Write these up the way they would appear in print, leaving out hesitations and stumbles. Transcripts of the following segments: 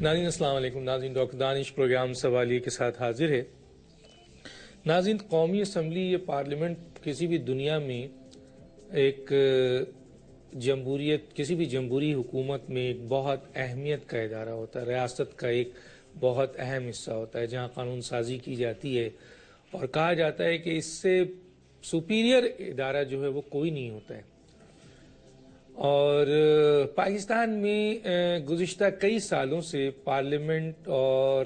ناظرین السلام علیکم. ناظرین ڈاکٹر دانش پروگرام سوالیے کے ساتھ حاضر ہے. ناظرین قومی اسمبلی یہ پارلیمنٹ کسی بھی دنیا میں ایک جمہوریت کسی بھی جمہوری حکومت میں ایک بہت اہمیت کا ادارہ ہوتا ہے. ریاست کا ایک بہت اہم حصہ ہوتا ہے جہاں قانون سازی کی جاتی ہے اور کہا جاتا ہے کہ اس سے سپیریئر ادارہ جو ہے وہ کوئی نہیں ہوتا ہے. اور پاکستان میں گزشتہ کئی سالوں سے پارلیمنٹ اور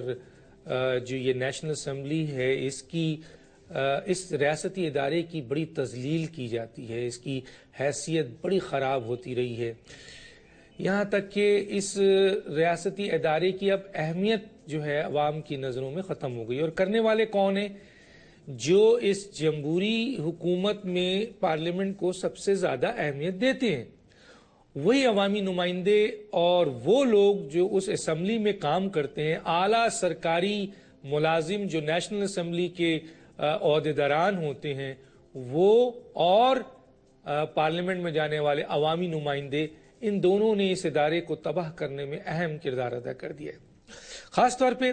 جو یہ نیشنل اسمبلی ہے اس ریاستی ادارے کی بڑی تذلیل کی جاتی ہے. اس کی حیثیت بڑی خراب ہوتی رہی ہے، یہاں تک کہ اس ریاستی ادارے کی اب اہمیت جو ہے عوام کی نظروں میں ختم ہو گئی. اور کرنے والے کون ہیں؟ جو اس جمہوری حکومت میں پارلیمنٹ کو سب سے زیادہ اہمیت دیتے ہیں، وہی عوامی نمائندے اور وہ لوگ جو اس اسمبلی میں کام کرتے ہیں، اعلیٰ سرکاری ملازم جو نیشنل اسمبلی کے عہدیداران ہوتے ہیں، وہ اور پارلیمنٹ میں جانے والے عوامی نمائندے، ان دونوں نے اس ادارے کو تباہ کرنے میں اہم کردار ادا کر دیا ہے. خاص طور پہ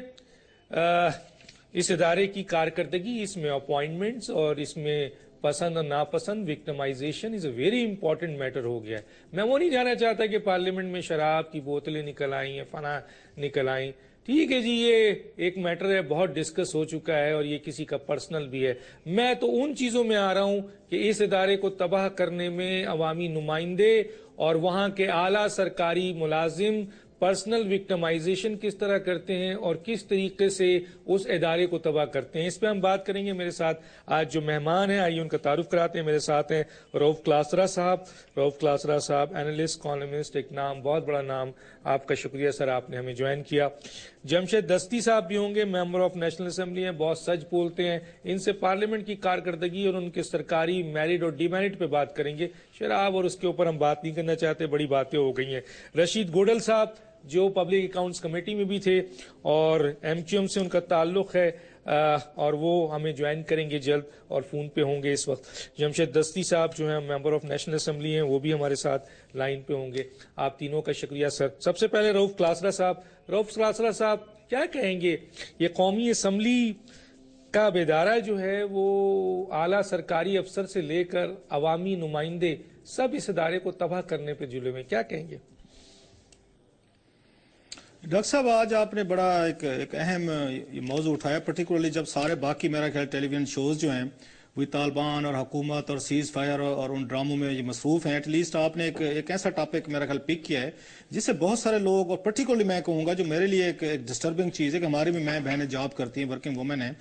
اس ادارے کی کارکردگی، اس میں اپوائنٹمنٹس اور اس میں پسند اور ناپسند victimization is a very important matter ہو گیا ہے. میں وہ نہیں جانا چاہتا کہ پارلیمنٹ میں شراب کی بوتلیں نکل آئیں یا فنا نکل آئیں. ٹھیک ہے جی، یہ ایک میٹر ہے، بہت ڈسکس ہو چکا ہے اور یہ کسی کا پرسنل بھی ہے. میں تو ان چیزوں میں آ رہا ہوں کہ اس ادارے کو تباہ کرنے میں عوامی نمائندے اور وہاں کے اعلیٰ سرکاری ملازم پرسنل وکٹمائزیشن کس طرح کرتے ہیں اور کس طریقے سے اس ادارے کو تباہ کرتے ہیں. اس پہ ہم بات کریں گے. میرے ساتھ آج جو مہمان ہیں، آئیے ان کا تعارف کراتے ہیں. میرے ساتھ ہیں رؤف کلاسرا صاحب. رؤف کلاسرا صاحب اینالسٹ، کالمسٹ، ایک نام، بہت بڑا نام. آپ کا شکریہ سر، آپ نے ہمیں جوائن کیا. جمشید دستی صاحب بھی ہوں گے، ممبر آف نیشنل اسمبلی ہیں، بہت سچ بولتے ہیں. ان سے پارلیمنٹ کی کارکردگی اور ان کے سرکاری میرٹ اور ڈی میرٹ پہ بات کریں گے. شراب اور اس کے اوپر ہم بات نہیں کرنا چاہتے، بڑی باتیں ہو گئی ہیں. رشید گوڈل صاحب جو پبلک اکاؤنٹس کمیٹی میں بھی تھے اور ایم کیو ایم سے ان کا تعلق ہے، اور وہ ہمیں جوائن کریں گے جلد اور فون پہ ہوں گے اس وقت. جمشید دستی صاحب جو ہیں ممبر آف نیشنل اسمبلی ہیں، وہ بھی ہمارے ساتھ لائن پہ ہوں گے. آپ تینوں کا شکریہ سر. سب سے پہلے رؤف کلاسرا صاحب. رؤف کلاسرا صاحب کیا کہیں گے؟ یہ قومی اسمبلی کا ادارہ جو ہے وہ اعلیٰ سرکاری افسر سے لے کر عوامی نمائندے سب اس ادارے کو تباہ کرنے پہ جلے ہوئے، کیا کہیں گے؟ ڈاکٹر صاحب، آج آپ نے بڑا ایک اہم موضوع اٹھایا، پرٹیکولرلی جب سارے باقی میرا خیال ٹیلی ویژن شوز جو ہیں وہ طالبان اور حکومت اور سیز فائر اور ان ڈراموں میں یہ مصروف ہیں. ایٹ لیسٹ آپ نے ایک ایسا ٹاپک میرا خیال پک کیا ہے جس سے بہت سارے لوگ، اور پرٹیکولرلی میں کہوں گا جو میرے لیے ایک ڈسٹربنگ چیز ہے کہ ہماری بھی میں بہنیں جاب کرتی ہیں، ورکنگ وومن ہیں،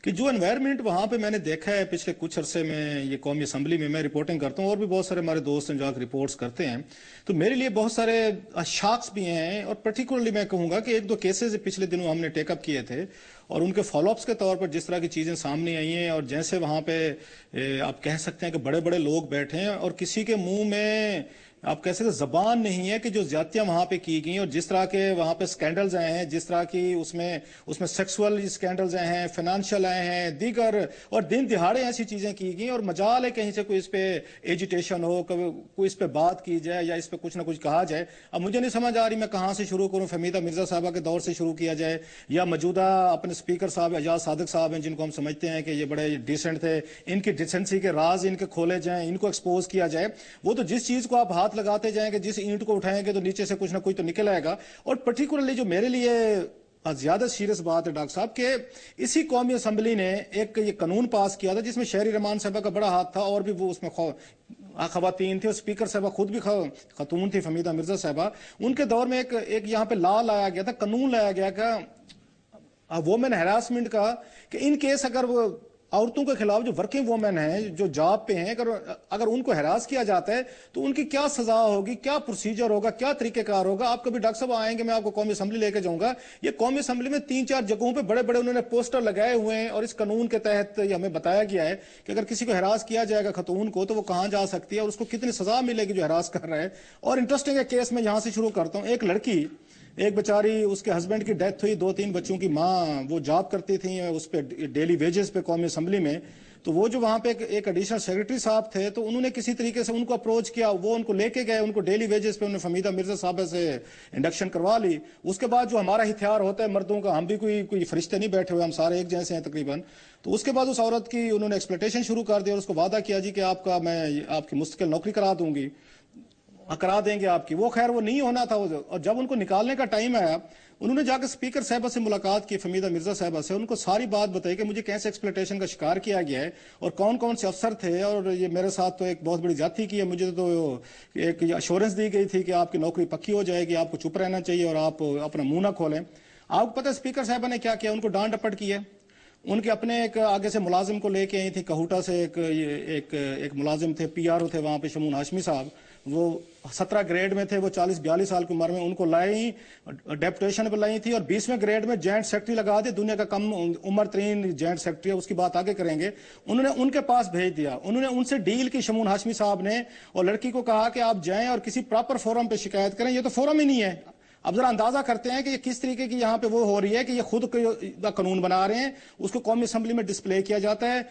کہ جو انوائرمنٹ وہاں پہ میں نے دیکھا ہے پچھلے کچھ عرصے میں یہ قومی اسمبلی میں رپورٹنگ کرتا ہوں اور بھی بہت سارے ہمارے دوست ہیں جو آ رپورٹس کرتے ہیں، تو میرے لیے بہت سارے شاکس بھی ہیں. اور پرٹیکولرلی میں کہوں گا کہ ایک دو کیسز پچھلے دنوں ہم نے ٹیک اپ کیے تھے اور ان کے فالو اپس کے طور پر جس طرح کی چیزیں سامنے آئی ہیں، اور جیسے وہاں پہ آپ کہہ سکتے ہیں کہ بڑے بڑے لوگ بیٹھے ہیں اور کسی کے منہ میں آپ کہہ سکتے زبان نہیں ہے کہ جو زیادتیاں وہاں پہ کی گئیں اور جس طرح کے وہاں پہ سکینڈلز آئے ہیں، جس طرح کی اس میں سیکسول سکینڈلز آئے ہیں، فائنانشل آئے ہیں، دیگر، اور دن دہاڑے ایسی چیزیں کی گئیں، اور مجال ہے کہیں سے کوئی اس پہ ایجیٹیشن ہو، کوئی اس پہ بات کی جائے یا اس پہ کچھ نہ کچھ کہا جائے. اب مجھے نہیں سمجھ آ رہی میں کہاں سے شروع کروں. فہمیدہ مرزا صاحبہ کے دور سے شروع کیا جائے یا موجودہ اپنے اسپیکر صاحب اعجاز صادق صاحب ہیں جن کو ہم سمجھتے ہیں کہ یہ بڑے ڈیسنٹ تھے، ان کی ڈیسنسی کے راز ان کے کھولے جائیں، ان کو ایکسپوز کیا جائے. وہ تو جس چیز کو آپ ہاتھ لگاتے جائیں کہ جس اینٹ کو اٹھائیں گے تو نیچے سے کچھ نہ کچھ تو نکل آئے گا. اور پرٹیکولرلی جو میرے لیے زیادہ سیریس بات ہے ڈاکٹر صاحب کہ اسی قومی اسمبلی نے ایک یہ قانون پاس کیا تھا جس میں شہری رحمان صاحبہ کا بڑا ہاتھ تھا اور بھی وہ اس میں خواتین تھی، اور اسپیکر صاحبہ خود بھی خاتون تھی، فہمیدہ مرزا صاحبہ. ان کے دور میں ایک یہاں پہ لا لایا گیا تھا، قانون لایا گیا کہ وومن ہراسمنٹ کا، کہ ان کیس اگر وہ عورتوں کے خلاف جو ورکنگ وومن ہیں جو جاب پہ ہیں اگر ان کو ہراس کیا جاتا ہے تو ان کی کیا سزا ہوگی، کیا پروسیجر ہوگا، کیا طریقہ کار ہوگا. آپ کبھی ڈاکٹر صاحب آئیں گے میں آپ کو قومی اسمبلی لے کے جاؤں گا. یہ قومی اسمبلی میں 3-4 جگہوں پہ بڑے بڑے انہوں نے پوسٹر لگائے ہوئے ہیں اور اس قانون کے تحت یہ ہمیں بتایا گیا ہے کہ اگر کسی کو ہراس کیا جائے گا خاتون کو تو وہ کہاں جا سکتی ہے اور اس کو کتنی سزا ملے گی جو ہراس کر رہا ہے. اور انٹرسٹنگ ہے کیس میں یہاں سے شروع کرتا ہوں. ایک لڑکی، ایک بیچاری، اس کے ہسبینڈ کی ڈیتھ ہوئی، 2-3 بچوں کی ماں، وہ جاب کرتی تھیں اس پہ ڈیلی ویجز پہ قومی اسمبلی میں. تو وہ جو وہاں پہ ایک ایڈیشنل سیکرٹری صاحب تھے تو انہوں نے کسی طریقے سے ان کو اپروچ کیا, وہ ان کو لے کے گئے, ان کو ڈیلی ویجز پہ انہوں نے فہمیدہ مرزا صاحبہ سے انڈکشن کروا لی. اس کے بعد جو ہمارا ہتھیار ہوتا ہے مردوں کا, ہم بھی کوئی فرشتے نہیں بیٹھے ہوئے, ہم سارے ایک جیسے ہیں تقریباً. تو اس کے بعد اس عورت کی انہوں نے ایکسپلوٹیشن شروع کر دی اور اس کو وعدہ کیا جی کہ میں آپ کی مستقل نوکری کرا دوں گی, کرا دیں گے آپ کی. وہ خیر وہ نہیں ہونا تھا. اور جب ان کو نکالنے کا ٹائم آیا, انہوں نے جا کے اسپیکر صاحبہ سے ملاقات کی, فہمیدہ مرزا صاحبہ سے, ان کو ساری بات بتائی کہ مجھے کیسے ایکسپلوٹیشن کا شکار کیا گیا ہے اور کون کون سے افسر تھے, اور یہ میرے ساتھ تو ایک بہت بڑی زیادتی کی ہے. مجھے تو ایک ایشورنس دی گئی تھی کہ آپ کی نوکری پکی ہو جائے گی, آپ کو چپ رہنا چاہیے اور آپ اپنا منہ نہ کھولیں. آپ کو پتہ اسپیکر صاحبہ نے کیا کیا, ان کو ڈانٹ ڈپٹ کی ہے. ان کے اپنے ایک آگے سے ملازم کو لے کے آئی تھی کہوٹا سے, ایک ملازم تھے, پی آر او تھے وہاں پہ, شمون ہاشمی صاحب. وہ 17 گریڈ میں تھے, وہ 40-42 سال کی عمر میں. ان کو لائی, ڈیپوٹیشن پہ لائی تھی, اور 20ویں گریڈ میں جوائنٹ سیکرٹری لگا دی. دنیا کا کم عمر ترین جوائنٹ سیکرٹری ہے, اس کی بات آگے کریں گے. انہوں نے ان کے پاس بھیج دیا, انہوں نے ان سے ڈیل کی شمون ہاشمی صاحب نے, اور لڑکی کو کہا کہ آپ جائیں اور کسی پراپر فورم پہ شکایت کریں. یہ تو فورم ہی نہیں ہے. اب ذرا اندازہ کرتے ہیں کہ یہ کس طریقے کی یہاں پہ وہ ہو رہی ہے کہ یہ خود قانون بنا رہے ہیں, اس کو قومی اسمبلی میں ڈسپلے کیا جاتا ہے.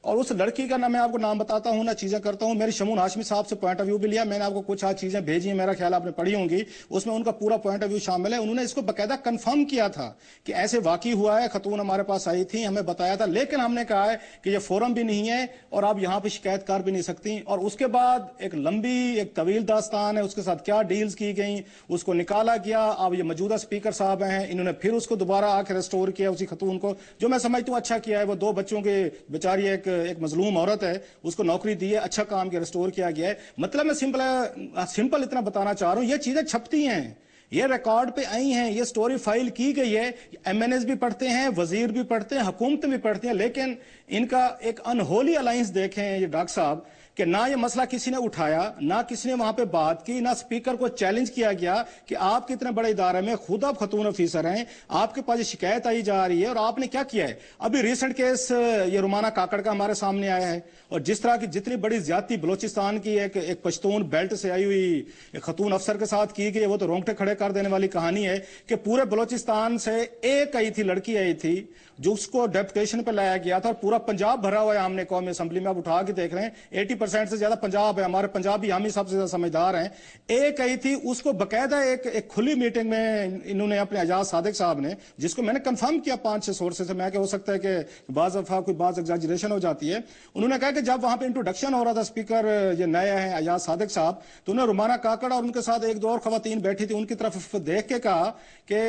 اور اس لڑکی کا نہ میں آپ کو نام بتاتا ہوں نہ چیزیں کرتا ہوں. میری شمون ہاشمی صاحب سے پوائنٹ آف ویو بھی لیا, میں نے آپ کو کچھ چیزیں بھیجی ہیں, میرا خیال آپ نے پڑھی ہوں گی, اس میں ان کا پورا پوائنٹ آف ویو شامل ہے. انہوں نے اس کو باقاعدہ کنفرم کیا تھا کہ ایسے واقعی ہوا ہے, خاتون ہمارے پاس آئی تھی, ہمیں بتایا تھا, لیکن ہم نے کہا ہے کہ یہ فورم بھی نہیں ہے اور آپ یہاں پہ شکایت کر بھی نہیں سکتی. اور اس کے بعد ایک لمبی ایک طویل داستان ہے, اس کے ساتھ کیا ڈیلز کی گئیں, اس کو نکالا گیا. اب یہ موجودہ اسپیکر صاحب ہیں, انہوں نے پھر اس کو دوبارہ آ کے ریسٹور کیا اسی خاتون کو, جو میں سمجھتا ہوں اچھا کیا ہے. وہ 2 بچوں کے بیچاری ایک مظلوم عورت ہے, اس کو نوکری دی ہے, اچھا کام کیا, ریسٹور کیا گیا ہے. مطلب میں سمپل اتنا بتانا چاہ رہا ہوں, یہ چیزیں چھپتی ہیں, یہ ریکارڈ پہ آئی ہیں, یہ سٹوری فائل کی گئی ہے. ایم این ایس بھی پڑھتے ہیں, وزیر بھی پڑھتے ہیں, حکومتیں بھی پڑھتے ہیں, لیکن ان کا ایک انہولی الائنس دیکھیں یہ ڈاکٹر صاحب, کہ نہ یہ مسئلہ کسی نے اٹھایا, نہ کسی نے وہاں پہ بات کی, نہ اسپیکر کو چیلنج کیا گیا کہ آپ کتنے بڑے ادارے میں خود آپ خاتون آفیسر ہیں, آپ کے پاس یہ شکایت آئی جا رہی ہے اور آپ نے کیا کیا ہے. ابھی ریسنٹ کیس یہ رومانہ کاکڑ کا ہمارے سامنے آیا ہے, اور جس طرح کی جتنی بڑی زیادتی بلوچستان کی ایک پشتون بیلٹ سے آئی ہوئی ایک خاتون افسر کے ساتھ کی گئی, وہ تو رونگٹے کھڑے کر دینے والی کہانی ہے کہ پورے بلوچستان سے ایک آئی تھی, لڑکی آئی تھی, جو اس کو ڈیپوٹیشن پہ لایا گیا تھا, اور پورا پنجاب بھرا ہوا ہے. ہم نے قومی اسمبلی میں آپ اٹھا کے دیکھ رہے ہیں 80% سے زیادہ پنجاب ہے, ہمارے پنجابی ہم ہی سب سے زیادہ سمجھدار ہیں. ایک آئی تھی, اس کو باقاعدہ ایک کھلی میٹنگ میں انہوں نے اپنے اعجاز صادق صاحب نے, جس کو میں نے کنفرم کیا 5-6 سورسز سے, میں کہ ہو سکتا ہے کہ بعض دفعہ کوئی بعض ایگزیجریشن ہو جاتی ہے. انہوں نے کہا کہ جب وہاں پہ انٹروڈکشن ہو رہا تھا, اسپیکر یہ نئے ہیں اعجاز صادق صاحب, تو انہوں نے رومانہ کاکڑ اور ان کے ساتھ 1-2 اور خواتین بیٹھی تھی, ان کی طرف دیکھ کے کہا کہ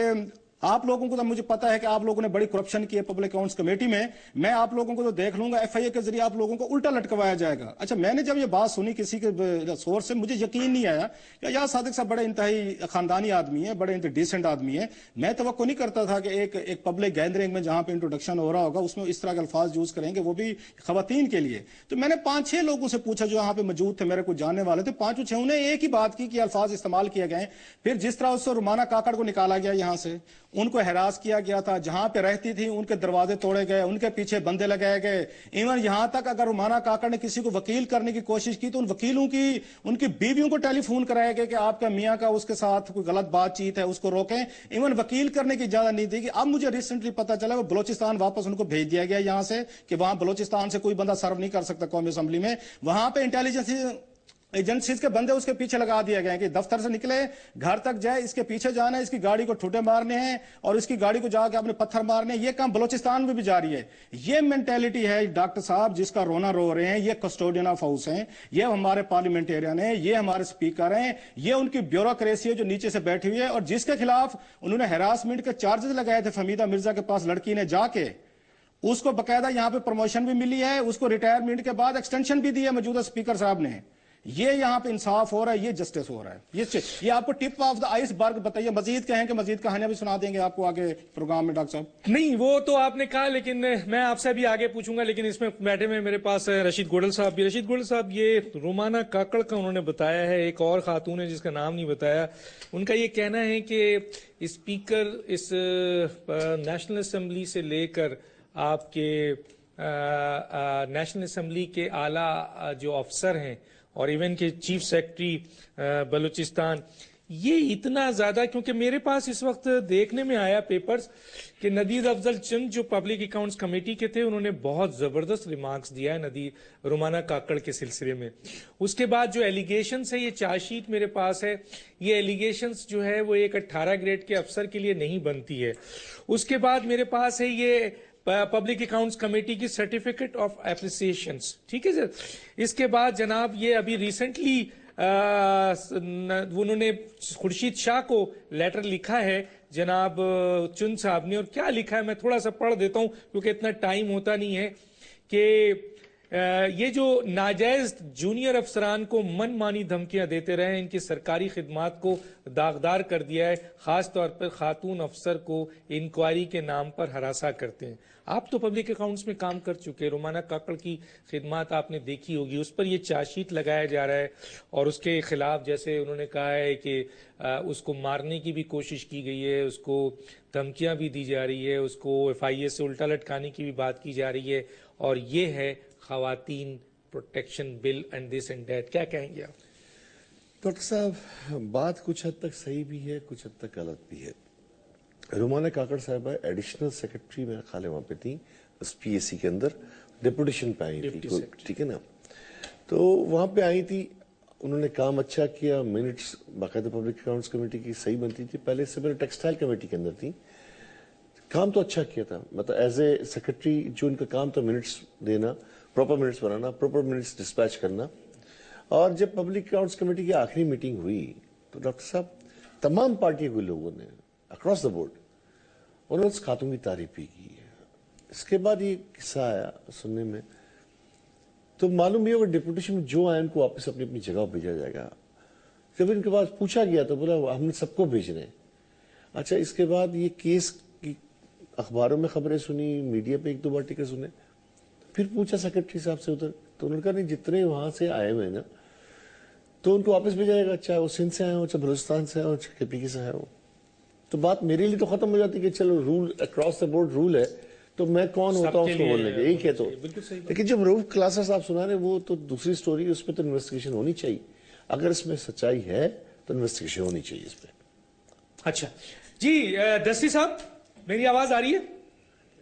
آپ لوگوں کو تو مجھے پتا ہے کہ آپ لوگوں نے بڑی کرپشن کی ہے پبلک اکاؤنٹس کمیٹی میں آپ لوگوں کو تو دیکھ لوں گا, ایف آئی اے کے ذریعے آپ لوگوں کو الٹا لٹکوایا جائے گا. اچھا, میں نے جب یہ بات سنی کسی کے سورس سے, مجھے یقین نہیں آیا کہ اعجاز صادق صاحب بڑے انتہائی خاندانی آدمی ہیں, بڑے ڈیسنٹ آدمی ہیں. میں توقع نہیں کرتا تھا کہ ایک پبلک گیدرنگ میں جہاں پہ انٹروڈکشن ہو رہا ہوگا اس میں اس طرح کے الفاظ یوز کریں گے, وہ بھی خواتین کے لیے. تو میں نے 5-6 لوگوں سے پوچھا جو یہاں پہ موجود تھے, میرے کو جاننے والے تھے, 5-6 انہیں ایک ہی بات کی کہ الفاظ استعمال کیے گئے. پھر جس طرح اس سے رومانہ کاکڑ کو نکالا گیا, یہاں سے ان کو ہراس کیا گیا تھا, جہاں پہ رہتی تھی ان کے دروازے توڑے گئے, ان کے پیچھے بندے لگائے گئے. ایون یہاں تک اگر رومانہ کاکڑ نے کسی کو وکیل کرنے کی کوشش کی تو ان وکیلوں کی ان کی بیویوں کو ٹیلی فون کرایا گیا کہ آپ کا میاں کا اس کے ساتھ کوئی غلط بات چیت ہے, اس کو روکیں. ایون وکیل کرنے کی اجازت نہیں دی گئی. اب مجھے ریسنٹلی پتا چلا وہ بلوچستان واپس ان کو بھیج دیا گیا یہاں سے, کہ وہاں بلوچستان سے کوئی بندہ سرو نہیں کر سکتا قومی اسمبلی میں. وہاں پہ انٹیلیجنس ایجنسیز کے بندے اس کے پیچھے لگا دیے گئے کہ دفتر سے نکلے گھر تک جائے, اس کے پیچھے جانا ہے, اس کی گاڑی کو ٹھوٹے مارنے ہیں اور اس کی گاڑی کو جا کے اپنے پتھر مارنے ہیں. یہ کام بلوچستان میں بھی جاری ہے. یہ مینٹیلٹی ہے ڈاکٹر صاحب جس کا رونا رو رہے ہیں. یہ کسٹوڈین آف ہاؤس ہیں, یہ ہمارے پارلیمنٹیرین ہیں, یہ ہمارے سپیکر ہیں, یہ ان کی بیوروکریسی ہے جو نیچے سے بیٹھی ہوئی ہے, اور جس کے خلاف انہوں نے ہراسمنٹ کے چارجز لگائے تھے. فہمیدہ مرزا کے پاس لڑکی نے جا کے, اس کو باقاعدہ یہاں پہ پروموشن بھی ملی ہے, اس کو ریٹائرمنٹ کے بعد ایکسٹینشن بھی دی ہے موجودہ سپیکر صاحب نے. یہ یہاں پہ انصاف ہو رہا ہے, یہ جسٹس ہو رہا ہے. یہ آپ کو ٹپ آف دا آئس برگ بتائیے. مزید کہیں کہ مزید کہانیاں بھی سنا دیں گے آپ کو آگے پروگرام میں ڈاکٹر صاحب. نہیں, وہ تو آپ نے کہا, لیکن میں آپ سے بھی آگے پوچھوں گا. لیکن اس میں بیٹھے میں میرے پاس رشید گوڈل صاحب بھی. رشید گوڈل صاحب, یہ رومانہ کاکڑ کا انہوں نے بتایا ہے, ایک اور خاتون ہے جس کا نام نہیں بتایا, ان کا یہ کہنا ہے کہ اسپیکر اس نیشنل اسمبلی سے لے کر آپ کے نیشنل اسمبلی کے اعلیٰ جو افسر ہیں اور ایون کہ چیف سیکرٹری بلوچستان, یہ اتنا زیادہ، کیونکہ میرے پاس اس وقت دیکھنے میں آیا پیپرز کہ ندیر افضل چند جو پبلک اکاؤنٹس کمیٹی کے تھے انہوں نے بہت زبردست ریمارکس دیا ہے رومانہ کاکڑ کے سلسلے میں. اس کے بعد جو ایلیگیشنز ہے، یہ چارج شیٹ میرے پاس ہے، یہ ایلیگیشنز جو ہے وہ ایک 18 گریڈ کے افسر کے لیے نہیں بنتی ہے. اس کے بعد میرے پاس ہے یہ پبلک اکاؤنٹس کمیٹی کی سرٹیفکیٹ آف اپریسیشنز، ٹھیک ہے سر. اس کے بعد جناب یہ ابھی ریسنٹلی انہوں نے خورشید شاہ کو لیٹر لکھا ہے جناب چند صاحب نے، اور کیا لکھا ہے میں تھوڑا سا پڑھ دیتا ہوں کیونکہ اتنا ٹائم ہوتا نہیں ہے، کہ یہ جو ناجائز جونیئر افسران کو من مانی دھمکیاں دیتے رہے ہیں، ان کی سرکاری خدمات کو داغدار کر دیا ہے، خاص طور پر خاتون افسر کو انکوائری کے نام پر ہراساں کرتے ہیں. آپ تو پبلک اکاؤنٹس میں کام کر چکے، رومانہ کاکڑ کی خدمات آپ نے دیکھی ہوگی، اس پر یہ چارج شیٹ لگایا جا رہا ہے اور اس کے خلاف جیسے انہوں نے کہا ہے کہ اس کو مارنے کی بھی کوشش کی گئی ہے، اس کو دھمکیاں بھی دی جا رہی ہے، اس کو FIA سے الٹا لٹکانے کی بھی بات کی جا رہی ہے، اور یہ ہے خواتین protection bill and this and that. کیا کہیں گے آپ؟ ڈاکٹر صاحب بات کچھ حد تک صحیح بھی ہے، کچھ حد تک غلط بھی ہے. رومانہ کاکڑ صاحبہ ایڈیشنل سیکرٹری میرے خیال ہے وہاں پہ تھی اس PAC کے اندر، ڈپوٹیشن پہ آئی تھی، ٹھیک ہے نا. تو وہاں پہ آئی تھی، انہوں نے کام اچھا کیا، منٹس باقاعدہ پبلک اکاؤنٹس کمیٹی کی صحیح بنتی تھی. پہلے سے میں ٹیکسٹائل کمیٹی کے اندر تھی، کام تو اچھا کیا تھا. مطلب ایز اے سیکرٹری جو ان کا کام تھا منٹس دینا، پراپر منٹس بنانا، پراپر منٹس ڈسپیچ کرنا. اور جب پبلک اکاؤنٹس کمیٹی کی آخری میٹنگ ہوئی تو ڈاکٹر صاحب تمام پارٹی کے لوگوں نے اکراس دا بورڈ انہوں نے اس خاتون کی تعریف بھی کی ہے. اس کے بعد یہ قصہ آیا سننے میں تو معلوم یہ ہوگا ڈپوٹیشن میں جو آئے ان کو واپس اپنی اپنی جگہ بھیجا جائے گا. جب ان کے پاس پوچھا گیا تو بولا ہم نے سب کو بھیج رہے ہیں. اچھا اس کے بعد یہ کیس کی اخباروں میں خبریں سنی، میڈیا پہ 1-2 بار ٹکے سنے، پھر پوچھا سیکرٹری صاحب سے ادھر تو انہوں نے کہا نہیں جتنے وہاں سے آئے ہوئے نا تو ان کو واپس بھیجا جائے گا، چاہے وہ سندھ سے آئے ہوں، چاہے بلوچستان سے آئے ہوں، چاہے KPK سے آئے ہوں. تو بات میرے لیے تو ختم ہو جاتی کہ چلو role across the board role ہے تو میں کون ہوتا ہوں اس کو بولنے کے، یہی کہ تو. لیکن جب روف کلاسز آپ سنا رہے وہ تو دوسری سٹوری، اس پہ تو انویسٹیگیشن ہونی چاہیے. اگر اس میں سچائی ہے تو انویسٹیگیشن ہونی چاہیے اس پہ. اچھا جی دستی صاحب میری آواز آ رہی ہے؟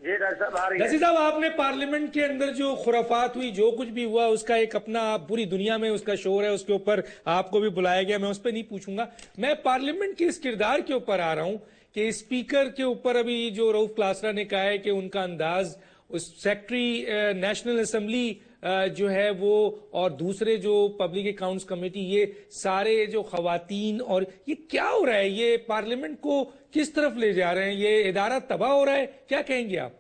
جی ڈاکٹر صاحب آ رہی ہے. دستی صاحب آپ نے پارلیمنٹ کے اندر جو خرافات ہوئی، جو کچھ بھی ہوا، اس کا ایک اپنا پوری دنیا میں اس کا شور ہے، اس کے اوپر آپ کو بھی بلایا گیا، میں اس پہ نہیں پوچھوں گا. میں پارلیمنٹ کے اس کردار کے اوپر آ رہا ہوں کہ اسپیکر کے اوپر ابھی جو رؤف کلاسرا نے کہا ہے کہ ان کا انداز، اس سیکرٹری نیشنل اسمبلی جو ہے وہ اور دوسرے جو پبلک اکاؤنٹس کمیٹی، یہ سارے جو خواتین، اور یہ کیا ہو رہا ہے؟ یہ پارلیمنٹ کو کس طرف لے جا رہے ہیں؟ یہ ادارہ تباہ ہو رہا ہے، کیا کہیں گے آپ؟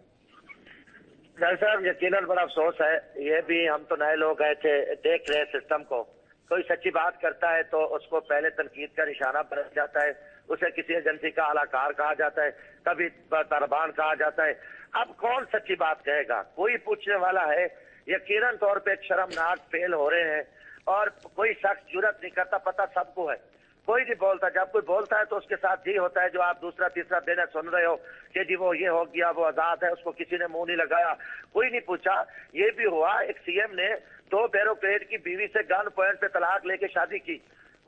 ڈاکٹر صاحب یقیناً بڑا افسوس ہے، یہ بھی ہم تو نئے لوگ گئے تھے، دیکھ رہے سسٹم کو. کوئی سچی بات کرتا ہے تو اس کو پہلے تنقید کا نشانہ بن جاتا ہے، اسے کسی ایجنسی کا اعلی کار کہا جاتا ہے، کبھی طالبان کہا جاتا ہے. اب کون سچی بات کہے گا؟ کوئی پوچھنے والا ہے؟ یقیناً طور پہ ایک شرمناک فیل ہو رہے ہیں اور کوئی شخص جرات نہیں کرتا، پتہ سب کو ہے، کوئی نہیں بولتا. جب کوئی بولتا ہے تو اس کے ساتھ یہ ہوتا ہے جو آپ دوسرا تیسرا دن سن رہے ہو کہ جی وہ یہ ہو گیا، وہ آزاد ہے، اس کو کسی نے منہ نہیں لگایا، کوئی نہیں پوچھا. یہ بھی ہوا ایک CM نے 2 بیوروکریٹ کی بیوی سے گن پوائنٹ پہ طلاق لے کے شادی کی،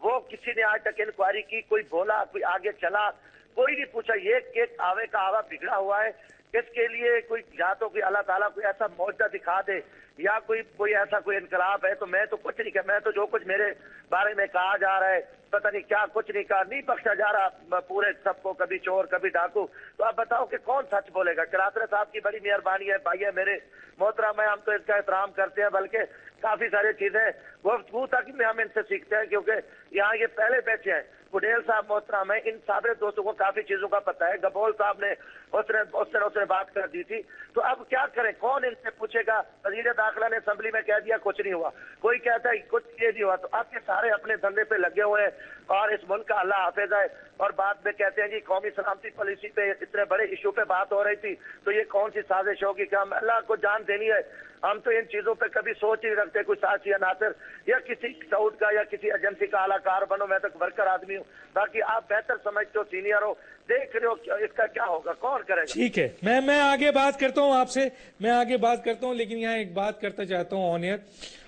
وہ کسی نے آج تک انکوائری کی، کوئی بولا، کوئی آگے چلا، کوئی نہیں پوچھا. یہ آوے کا آوا بگڑا ہوا ہے. اس کے لیے کوئی یا تو کوئی اللہ تعالیٰ کوئی ایسا معجزہ دکھا دے یا کوئی ایسا کوئی انقلاب ہے. تو میں تو کچھ نہیں کہا، میں تو جو کچھ میرے بارے میں کہا جا رہا ہے پتہ نہیں کیا، کچھ نہیں کہا، نہیں بخشا جا رہا پورے سب کو، کبھی چور کبھی ڈاکو. تو آپ بتاؤ کہ کون سچ بولے گا؟ کلاترے صاحب کی بڑی مہربانی ہے، بھائی ہے میرے محترم ہے، ہم تو اس کا احترام کرتے ہیں، بلکہ کافی ساری چیزیں گفتگو تک میں ہم ان سے سیکھتے ہیں کیونکہ یہاں یہ پہلے بیٹھے ہیں. پٹیل صاحب محترم ہے، ان سابر دوستوں کو کافی چیزوں کا پتہ ہے. گبول صاحب نے اس نے بات کر دی تھی. تو اب کیا کریں؟ کون ان سے پوچھے گا؟ وزیر داخلہ نے اسمبلی میں کہہ دیا کچھ نہیں ہوا، کوئی کہتا ہے کچھ یہ نہیں ہوا. تو اب کے سارے اپنے دھندے پہ لگے ہوئے ہیں اور اس ملک کا اللہ حافظ ہے. اور بعد میں کہتے ہیں جی قومی سلامتی پالیسی پہ اتنے بڑے ایشو پہ بات ہو رہی تھی تو یہ کون سی سازش ہوگی کہ ہم اللہ کو جان دینی ہے؟ ہم تو ان چیزوں پہ کبھی سوچ ہی نہیں رکھتے. کوئی ساتھی یا ناصر یا کسی سعود کا یا کسی ایجنسی کا اعلیٰ کار بنو، میں تو ورکر آدمی ہوں. باقی آپ بہتر سمجھتے ہو، سینئر ہو، دیکھ رہے ہو اس کا کیا ہوگا، کون کرے گا؟ ٹھیک ہے، میں آگے بات کرتا ہوں آپ سے، میں آگے بات کرتا ہوں، لیکن یہاں ایک بات کرتا چاہتا ہوں آن ایئر،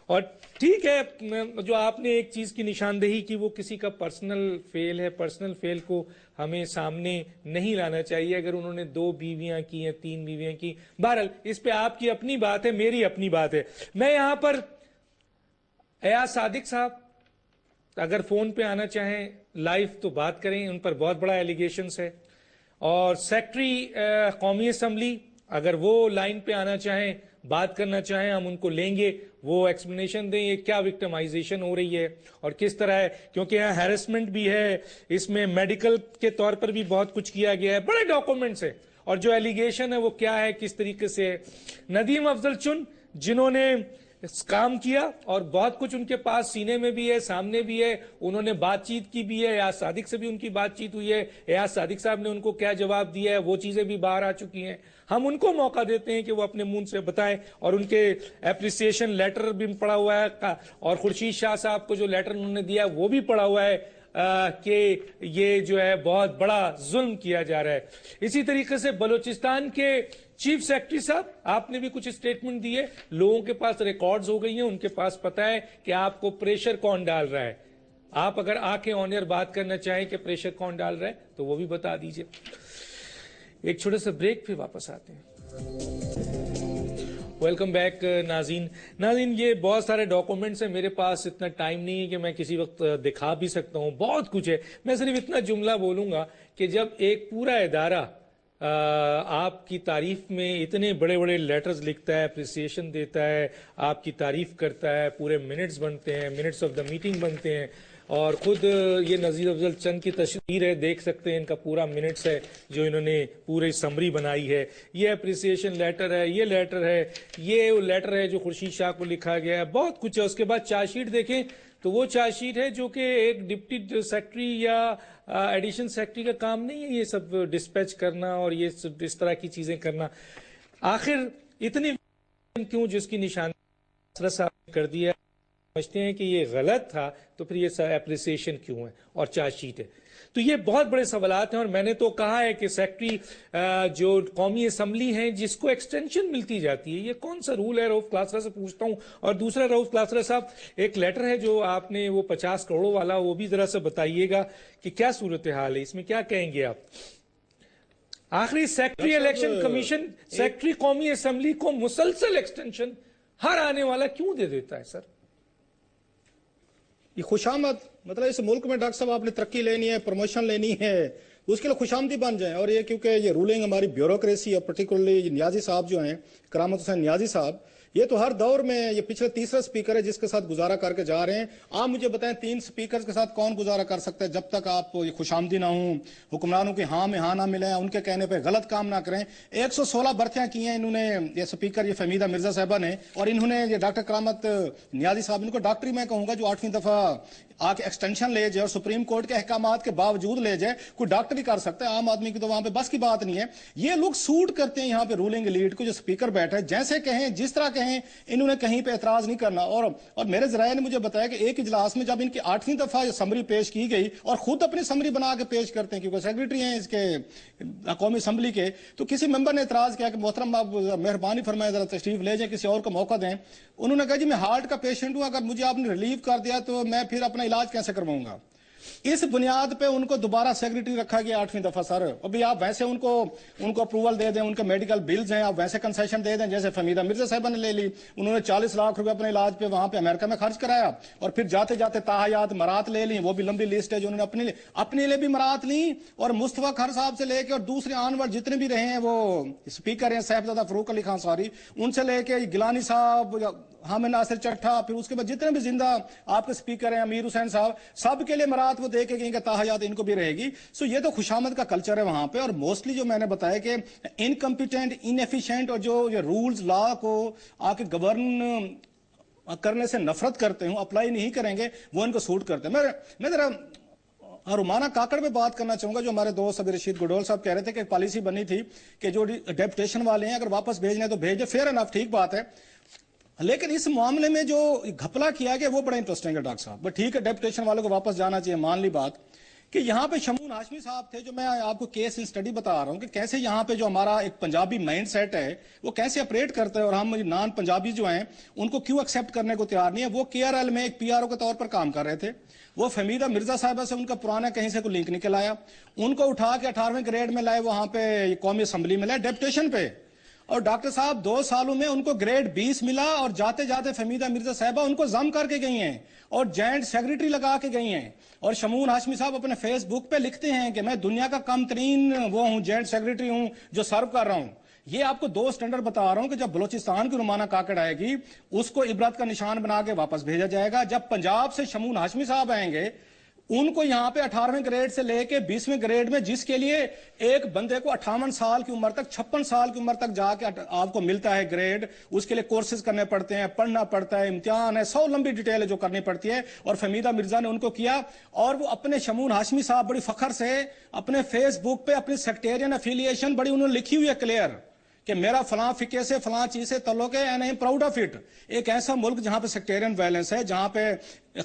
اور ٹھیک ہے، جو آپ نے ایک چیز کی نشاندہی کی وہ کسی کا پرسنل فیل ہے، پرسنل فیل کو ہمیں سامنے نہیں لانا چاہیے. اگر انہوں نے 2 بیویاں کی ہیں، 3 بیویاں کی، بہرحال اس پہ آپ کی اپنی بات ہے، میری اپنی بات ہے. میں یہاں پر ایاز صادق صاحب اگر فون پہ آنا چاہیں لائیو تو بات کریں، ان پر بہت بڑا ایلیگیشنز ہے. اور سیکٹری قومی اسمبلی اگر وہ لائن پہ آنا چاہیں، بات کرنا چاہیں، ہم ان کو لیں گے، وہ ایکسپلینیشن دیں یہ کیا وکٹمائزیشن ہو رہی ہے اور کس طرح ہے، کیونکہ یہاں ہیرسمنٹ بھی ہے، اس میں میڈیکل کے طور پر بھی بہت کچھ کیا گیا ہے، بڑے ڈاکومنٹس ہیں، اور جو ایلیگیشن ہے وہ کیا ہے، کس طریقے سے ہے. ندیم افضل چن جنہوں نے کام کیا اور بہت کچھ ان کے پاس سینے میں بھی ہے، سامنے بھی ہے، انہوں نے بات چیت کی بھی ہے، ایاز صادق سے بھی ان کی بات چیت ہوئی ہے، ایاز صادق صاحب نے ان کو کیا جواب دیا ہے وہ چیزیں بھی باہر آ چکی ہیں. ہم ان کو موقع دیتے ہیں کہ وہ اپنے منہ سے بتائیں، اور ان کے اپریسیشن لیٹر بھی پڑا ہوا ہے، اور خورشید شاہ صاحب کو جو لیٹر انہوں نے دیا وہ بھی پڑا ہوا ہے کہ یہ جو ہے بہت بڑا ظلم کیا جا رہا ہے. اسی طریقے سے بلوچستان کے چیف سیکرٹری صاحب آپ نے بھی کچھ اسٹیٹمنٹ دیے، لوگوں کے پاس ریکارڈز ہو گئی ہیں، ان کے پاس پتہ ہے کہ آپ کو پریشر کون ڈال رہا ہے. آپ اگر آ کے آن ایئر بات کرنا چاہیں کہ پریشر کون ڈال رہا ہے تو وہ بھی بتا دیجئے. ایک چھوٹے سے بریک پہ واپس آتے ہیں. ویلکم بیک ناظرین یہ بہت سارے ڈاکومنٹس ہیں، میرے پاس اتنا ٹائم نہیں ہے کہ میں کسی وقت دکھا بھی سکتا ہوں، بہت کچھ ہے. میں صرف اتنا جملہ بولوں گا کہ جب ایک پورا ادارہ آپ کی تعریف میں اتنے بڑے بڑے لیٹرز لکھتا ہے، اپریسیشن دیتا ہے، آپ کی تعریف کرتا ہے، پورے منٹس بنتے ہیں، منٹس آف دا میٹنگ بنتے ہیں، اور خود یہ نذیر افضل چند کی تشریر ہے، دیکھ سکتے ہیں ان کا پورا منٹس ہے جو انہوں نے پوری سمری بنائی ہے، یہ اپریسیشن لیٹر ہے، یہ لیٹر ہے، یہ لیٹر ہے جو خورشید شاہ کو لکھا گیا ہے، بہت کچھ ہے. اس کے بعد چارج شیٹ دیکھیں تو وہ چارج شیٹ ہے جو کہ ایک ڈپٹی سیکرٹری یا ایڈیشن سیکرٹری کا کام نہیں ہے یہ سب ڈسپیچ کرنا اور یہ سب اس طرح کی چیزیں کرنا. آخر اتنی کیوں جس کی نشاندہی صاحب کر دیا، سمجھتے ہیں کہ یہ غلط تھا تو پھر یہ اپریسیشن کیوں ہے اور چارج شیٹ ہے. تو یہ بہت بڑے سوالات ہیں، اور میں نے تو کہا ہے کہ سیکرٹری جو قومی اسمبلی ہیں جس کو ایکسٹینشن ملتی جاتی ہے، یہ کون سا رول ہے؟ رؤف کلاسرا سے پوچھتا ہوں. اور دوسرا رؤف کلاسرا صاحب ایک لیٹر ہے جو آپ نے وہ 50 کروڑوں والا، وہ بھی ذرا سا بتائیے گا کہ کیا صورتحال ہے اس میں، کیا کہیں گے آپ؟ آخری سیکرٹری الیکشن کمیشن سیکرٹری قومی اسمبلی کو مسلسل ایکسٹینشن ہر آنے والا کیوں دے دیتا ہے سر؟ یہ خوشامد مطلب اس ملک میں ڈاکٹر صاحب آپ نے ترقی لینی ہے، پروموشن لینی ہے، اس کے لیے خوشامدی بن جائیں. اور یہ کیونکہ یہ رولنگ ہماری بیوروکریسی اور پرٹیکولرلی نیازی صاحب جو ہیں، کرامت حسین نیازی صاحب، یہ تو ہر دور میں یہ پچھلے تیسرا سپیکر ہے جس کے ساتھ گزارا کر کے جا رہے ہیں. آپ مجھے بتائیں 3 سپیکرز کے ساتھ کون گزارا کر سکتا ہے جب تک آپ یہ خوشامدی نہ ہوں، حکمرانوں کے ہاں میں ہاں نہ ملیں، ان کے کہنے پہ غلط کام نہ کریں. 116 برتیاں کی ہیں انہوں نے، یہ سپیکر یہ فہمیدہ مرزا صاحبہ نے، اور انہوں نے یہ ڈاکٹر کرامت نیازی صاحب، ان کو ڈاکٹری میں کہوں گا جو 8ویں دفعہ آ کے ایکسٹینشن لے جائے اور سپریم کورٹ کے احکامات کے باوجود لے جائے. کوئی ڈاکٹر ہی کر سکتا ہے، عام آدمی کی تو وہاں پہ بس کی بات نہیں ہے. یہ لوگ سوٹ کرتے ہیں یہاں پہ رولنگ لیڈ کو، جو سپیکر بیٹھا ہے جیسے کہیں جس طرح کہیں، انہوں نے کہیں پہ اعتراض نہیں کرنا. اور میرے ذرائع نے مجھے بتایا کہ ایک اجلاس میں جب ان کی 8ویں دفعہ یہ سمری پیش کی گئی، اور خود اپنی سمری بنا کے پیش کرتے ہیں کیونکہ سیکرٹری ہیں اس کے قومی اسمبلی کے، تو کسی ممبر نے اعتراض کیا کہ محترم آپ مہربانی فرمائیں ذرا تشریف لے جائیں، کسی اور کو موقع دیں. انہوں نے کہا جی میں ہارٹ کا پیشنٹ ہوں، اگر مجھے آپ نے ریلیو کر دیا تو میں پھر اپنا علاج کیسے کرواؤں گا. اس بنیاد پہ ان کو دوبارہ سیکرٹری رکھا گیا 8ویں دفعہ. سر ابھی آپ ویسے ان کو اپروول دے دیں، ان کے میڈیکل بلز ہیں، آپ ویسے کنسیشن دے دیں جیسے فہمیدہ مرزا صاحبہ نے لے لی. انہوں نے 40 لاکھ روپے اپنے علاج پہ وہاں پہ امریکہ میں خرچ کرایا، اور پھر جاتے جاتے تاحیات مرات لے لیں، وہ بھی لمبی لسٹ ہے جو انہوں نے اپنے لیے بھی مرات لیں. اور مصطفیٰ کھر صاحب سے لے کے اور دوسرے آنور جتنے بھی رہے ہیں وہ سپیکر ہیں، صاحبزادہ فاروق علی خان سوری، ان سے لے کے گیلانی صاحب، حامد ناصر چٹھا، پھر اس کے بعد جتنے بھی زندہ آپ کے سپیکر ہیں، امیر حسین صاحب، سب کے لیے مرات وہ دے کے گئیں کہ تاحیات ان کو بھی رہے گی. سو یہ تو خوشامد کا کلچر ہے وہاں پہ. اور موسٹلی جو میں نے بتایا کہ انکمپیٹنٹ، انیفیشینٹ، اور جو یہ رولز لا کو آ کے گورن کرنے سے نفرت کرتے ہوں، اپلائی نہیں کریں گے، وہ ان کو سوٹ کرتے ہیں. میں ذرا رومانہ کاکڑ میں بات کرنا چاہوں گا. جو ہمارے دوست ابھی رشید گڈول صاحب کہہ رہے تھے کہ پالیسی بنی تھی کہ جو ڈیپوٹیشن والے ہیں اگر واپس بھیجنے تو بھیج دیں، فیئر انف، ٹھیک بات ہے. لیکن اس معاملے میں جو گھپلا کیا گیا وہ بڑا انٹرسٹنگ ہے ڈاکٹر صاحب. بٹ ٹھیک ہے ڈیپوٹیشن والوں کو واپس جانا چاہیے، مان لی بات. کہ یہاں پہ شمون ہاشمی صاحب تھے, جو میں آپ کو کیس اسٹڈی بتا رہا ہوں کہ کیسے یہاں پہ جو ہمارا ایک پنجابی مائنڈ سیٹ ہے وہ کیسے اپریٹ کرتا ہے, اور ہم نان پنجابی جو ہیں ان کو کیوں ایکسیپٹ کرنے کو تیار نہیں ہے. وہ KRL میں ایک PRO کے طور پر کام کر رہے تھے. وہ فہمیدہ مرزا صاحبہ سے ان کا پرانا کہیں سے کوئی لنک نکل آیا, ان کو اٹھا کے 18ویں گریڈ میں لائے, وہاں پہ قومی اسمبلی میں لائے ڈیپوٹیشن پہ, اور ڈاکٹر صاحب 2 سالوں میں ان کو گریڈ 20 ملا, اور جاتے جاتے فہمیدہ مرزا صاحبہ ان کو ضم کر کے گئی ہیں اور جوائنٹ سیکریٹری لگا کے گئی ہیں. اور شمون ہاشمی صاحب اپنے فیس بک پہ لکھتے ہیں کہ میں دنیا کا کم ترین وہ ہوں, جوائنٹ سیکریٹری ہوں جو سرو کر رہا ہوں. یہ آپ کو 2 سٹینڈرڈ بتا رہا ہوں کہ جب بلوچستان کی رومانہ کاکڑ آئے گی اس کو عبرت کا نشان بنا کے واپس بھیجا جائے گا. جب پنجاب سے شمون ہاشمی صاحب آئیں گے, ان کو یہاں پہ 18ویں گریڈ سے لے کے 20ویں گریڈ میں, جس کے لیے ایک بندے کو 58 سال کی عمر تک 56 سال کی عمر تک جا کے آپ کو ملتا ہے گریڈ, اس کے لیے کورسز کرنے پڑتے ہیں, پڑھنا پڑتا ہے, امتحان ہے, 100 لمبی ڈیٹیل ہے جو کرنی پڑتی ہے. اور فہمیدہ مرزا نے ان کو کیا, اور وہ اپنے شمون ہاشمی صاحب بڑی فخر سے اپنے فیس بک پہ اپنی سیکٹیرین افیلیشن بڑی انہوں نے لکھی ہوئی ہے کلیئر کہ میرا فلاں فقے سے فلاں چیز سے تعلق ہے, and I am proud of it. ایک ایسا ملک جہاں پہ سیکٹیرین وائلنس ہے, جہاں پہ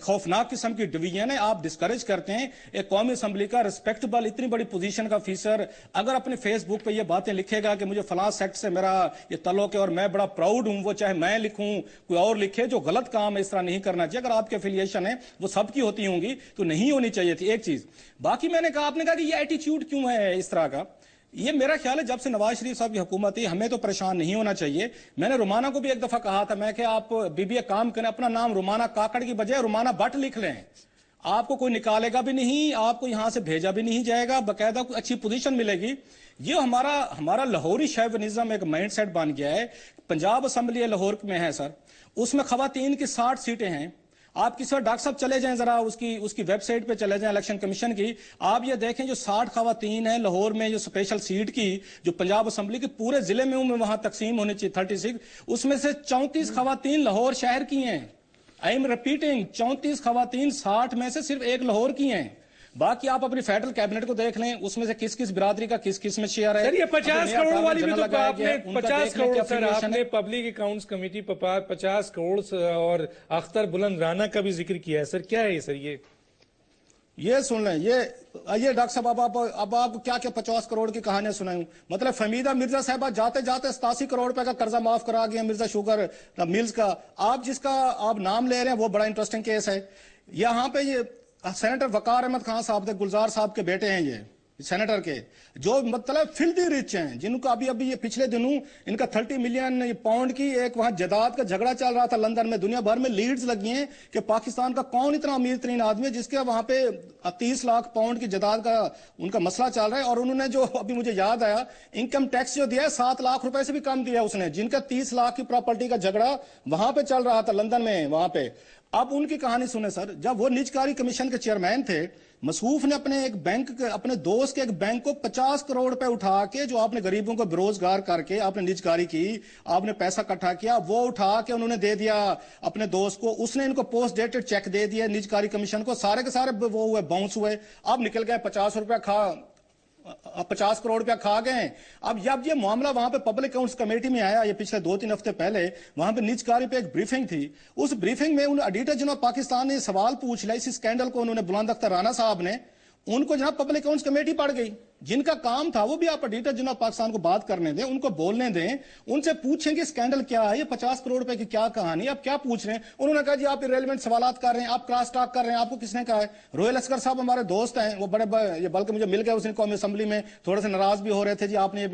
خوفناک قسم کی ڈویژن ہے, آپ ڈسکریج کرتے ہیں ایک قومی اسمبلی کا رسپیکٹبل اتنی بڑی پوزیشن کا افیسر اگر اپنے فیس بک پہ یہ باتیں لکھے گا کہ مجھے فلاں سیکٹ سے میرا یہ تعلق ہے اور میں بڑا پراؤڈ ہوں, وہ چاہے میں لکھوں کوئی اور لکھے, جو غلط کام ہے اس طرح نہیں کرنا چاہیے. اگر آپ کی افیلیشن ہے وہ سب کی ہوتی ہوں گی تو نہیں ہونی چاہیے تھی. ایک چیز باقی میں نے کہا, آپ نے کہا کہ یہ ایٹیچیوڈ کیوں ہے اس طرح کا, یہ میرا خیال ہے جب سے نواز شریف صاحب کی حکومت ہے ہمیں تو پریشان نہیں ہونا چاہیے. میں نے رومانہ کو بھی ایک دفعہ کہا تھا, میں کہ آپ BBA کام کریں, اپنا نام رومانہ کاکڑ کی بجائے رومانہ بٹ لکھ لیں, آپ کو کوئی نکالے گا بھی نہیں, آپ کو یہاں سے بھیجا بھی نہیں جائے گا, باقاعدہ کوئی اچھی پوزیشن ملے گی. یہ ہمارا لاہوری شیونزم ایک مائنڈ سیٹ بن گیا ہے. پنجاب اسمبلی لاہور میں ہے سر, اس میں خواتین کی 60 سیٹیں ہیں. آپ کسی وقت ڈاکٹر صاحب چلے جائیں ذرا اس کی ویب سائٹ پہ چلے جائیں الیکشن کمیشن کی, آپ یہ دیکھیں جو 60 خواتین ہیں لاہور میں, جو اسپیشل سیٹ کی جو پنجاب اسمبلی کے پورے ضلع میں وہاں تقسیم ہونی چاہیے 36, اس میں سے 34 خواتین لاہور شہر کی ہیں. آئی ایم ریپیٹنگ, 34 خواتین 60 میں سے صرف ایک لاہور کی ہیں. باقی آپ اپنی فیڈرل کیبنٹ کو دیکھ لیں, اس میں سے کس کس برادری کا کس کس میں شیئر ہے. سر یہ 50 کروڑ والی بھی تو آپ نے 50 کروڑ سر آپ نے پبلک اکاؤنٹس کمیٹی 50 کروڑ اور اختر بلند رانا کا بھی ذکر کیا ہے. سر کیا ہے سر یہ سن لیں, یہ ڈاکٹر صاحب اب آپ کو کیا 50 کروڑ کی کہانیاں سنائیں. مطلب فہمیدہ مرزا صاحبہ جاتے جاتے 87 کروڑ روپے کا قرضہ معاف کرا گیا مرزا شوگر ملز کا. آپ جس کا آپ نام لے رہے ہیں وہ بڑا انٹرسٹنگ کیس ہے. یہاں پہ یہ سینیٹر وقار احمد خان صاحب تھے, گلزار صاحب کے بیٹے ہیں, یہ سینیٹر کے جو مطلب فلدی ریچ ہیں, جن کو ابھی یہ پچھلے دنوں ان کا 30 ملین پاؤنڈ کی ایک وہاں جائیداد کا جھگڑا چل رہا تھا لندن میں. دنیا بھر میں لیڈز لگی ہیں کہ پاکستان کا کون اتنا امیر ترین آدمی ہے جس کے وہاں پہ 30 لاکھ پاؤنڈ کی جائیداد کا ان کا مسئلہ چل رہا ہے. اور انہوں نے جو ابھی مجھے یاد آیا انکم ٹیکس جو دیا ہے 7 لاکھ روپے سے بھی کم دیا اس نے, جن کا 30 لاکھ کی پراپرٹی کا جھگڑا وہاں پہ چل رہا تھا لندن میں وہاں پہ. اب ان کی کہانی سنیں سر, جب وہ نجکاری کمیشن کے چیئرمین تھے, مصروف نے اپنے ایک بینک اپنے دوست کے ایک بینک کو 50 کروڑ روپے اٹھا کے, جو آپ نے غریبوں کو بروزگار کر کے آپ نے نجکاری کی, آپ نے پیسہ اکٹھا کیا, وہ اٹھا کے انہوں نے دے دیا اپنے دوست کو. اس نے ان کو پوسٹ ڈیٹڈ چیک دے دیا نجکاری کمیشن کو, سارے کے سارے وہ ہوئے باؤنس ہوئے. اب نکل گئے 50 کروڑ روپیہ کھا گئے. اب جب یہ معاملہ وہاں پہ پبلک اکاؤنٹس کمیٹی میں آیا, یہ پچھلے 2-3 ہفتے پہلے, وہاں پہ نجکاری پہ ایک بریفنگ تھی. اس بریفنگ میں آڈیٹر جناب پاکستان نے سوال پوچھ لیا, اس اسکینڈل کو انہوں نے بلند اختر رانا صاحب نے, ان کو جناب پبلک اکاؤنٹس کمیٹی پڑ گئی, جن کا کام تھا وہ بھی آپ آڈیٹر جناب پاکستان کو بات کرنے دیں, ان کو بولنے دیں, ان سے پوچھیں کہ اسکینڈل کیا ہے, یہ 50 کروڑ روپے کی کیا کہانی, آپ کیا پوچھ رہے ہیں. انہوں نے کہا جی آپ ریلیونٹ سوالات کر رہے ہیں, آپ کراس ٹاک کر رہے ہیں, آپ کو کس نے کہا ہے. روہل اصغر صاحب ہمارے دوست ہیں, وہ بڑے بلکہ مجھے مل گئے اس دن قومی اسمبلی میں, تھوڑے سے ناراض بھی ہو رہے تھے, جی آپ نے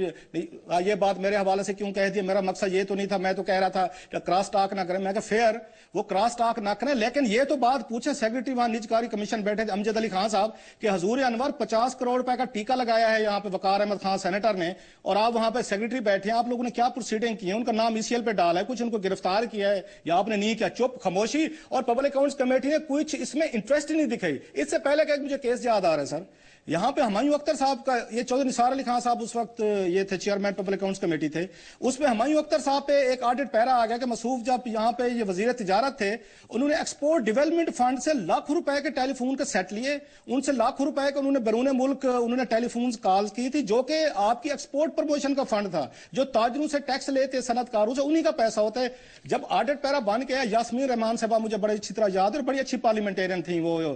یہ بات میرے حوالے سے کیوں کہہ دیا, میرا مقصد یہ تو نہیں تھا, میں تو کہہ رہا تھا کہ کراس ٹاک نہ کریں. میں کہا فیئر, وہ کراس ٹاک نہ کریں, لیکن یہ تو بات پوچھیں سیکرٹری وہاں نجکاری کمیشن بیٹھے تھے امجد علی خان صاحب کہ حضور انور 50 کروڑ روپے کا ٹیکہ لگایا ہے یہاں پہ وقار احمد خان سینیٹر نے, اور آپ وہاں پہ سیکرٹری بیٹھے ہیں, آپ لوگوں نے کیا پروسیڈنگ کی ہے, ان کا نام ECL پہ ڈالا ہے, کچھ ان کو گرفتار کیا ہے یا آپ نے نہیں کیا, چپ خاموشی. اور پبلک اکاؤنٹس کمیٹی نے کچھ اس میں انٹرسٹ ہی نہیں دکھائی. اس سے پہلے کہ مجھے کیس یاد آ رہا ہے سر, یہاں پہ ہمایوں اختر صاحب کا, یہ چودھری نثار علی خان صاحب اس وقت یہ تھے چیئرمین پبلک اکاؤنٹس کمیٹی تھے, اس میں ہمایوں اختر صاحب پہ ایک آڈٹ پیرا آ گیا کہ مصروف جب یہاں پہ یہ وزیر تجارت تھے, انہوں نے ایکسپورٹ ڈیولپمنٹ فنڈ سے لاکھ روپے کے ٹیلی فون کے سیٹ لیے, ان سے لاکھ روپے کے انہوں نے بیرون ملک انہوں نے ٹیلی فونز کالز کی تھی, جو کہ آپ کی ایکسپورٹ پروموشن کا فنڈ تھا, جو تاجروں سے ٹیکس لیتے صنعت کاروں سے انہی کا پیسہ ہوتا ہے. جب آڈٹ پیرا بن گیا, یاسمین رحمان صاحبہ مجھے بڑی اچھی طرح یاد ہے, اور بڑی اچھی پارلیمنٹیرین تھیں وہ,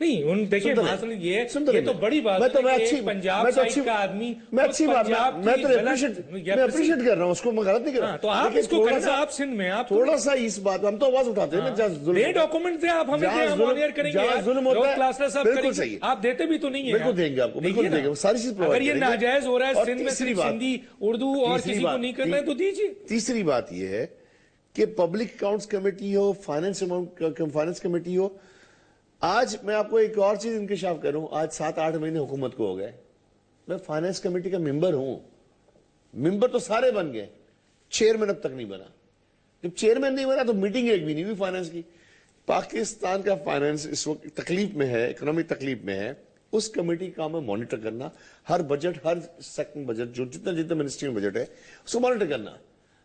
نہیں ان دیکھیں مسئلہ یہ تو بڑی بات ہے کہ ایک پنجاب سائیڈ کا آدمی میں اچھی بات میں اپریشیٹ کر رہا ہوں اس کو، میں غلط نہیں کر رہا، تو آپ اس کو کرنا، آپ سندھ میں آپ تھوڑا سا اس بات ہم تو آواز اٹھاتے ہیں نا، ڈاکومنٹ دیں آپ ہمیں، ہم آنر کریں گے، بالکل صحیح، آپ دیتے بھی تو نہیں ہیں، بالکل دیں گے آپ کو، بالکل دیں گے ساری چیز اگر یہ ناجائز ہو رہا ہے سندھ میں صرف ہندی اردو اور کسی کو نہیں کرنا ہے تو دیجیے۔ تیسری بات یہ ہے کہ پبلک اکاؤنٹس کمیٹی ہو، فائنانس کمیٹی ہو، آج میں آپ کو ایک اور چیز انکشاف کروں، آج 7-8 مہینے حکومت کو ہو گئے، میں فائنانس کمیٹی کا ممبر ہوں، ممبر تو سارے بن گئے، چیئرمین اب تک نہیں بنا۔ جب چیئرمین نہیں بنا تو میٹنگ ایک بھی نہیں ہوئی فائنانس کی۔ پاکستان کا فائنانس اس وقت تکلیف میں ہے، اکنامک تکلیف میں ہے، اس کمیٹی کا میں مانیٹر کرنا، ہر بجٹ، ہر سیکنڈ بجٹ، جو جتنا منسٹری میں بجٹ ہے اس کو مانیٹر کرنا،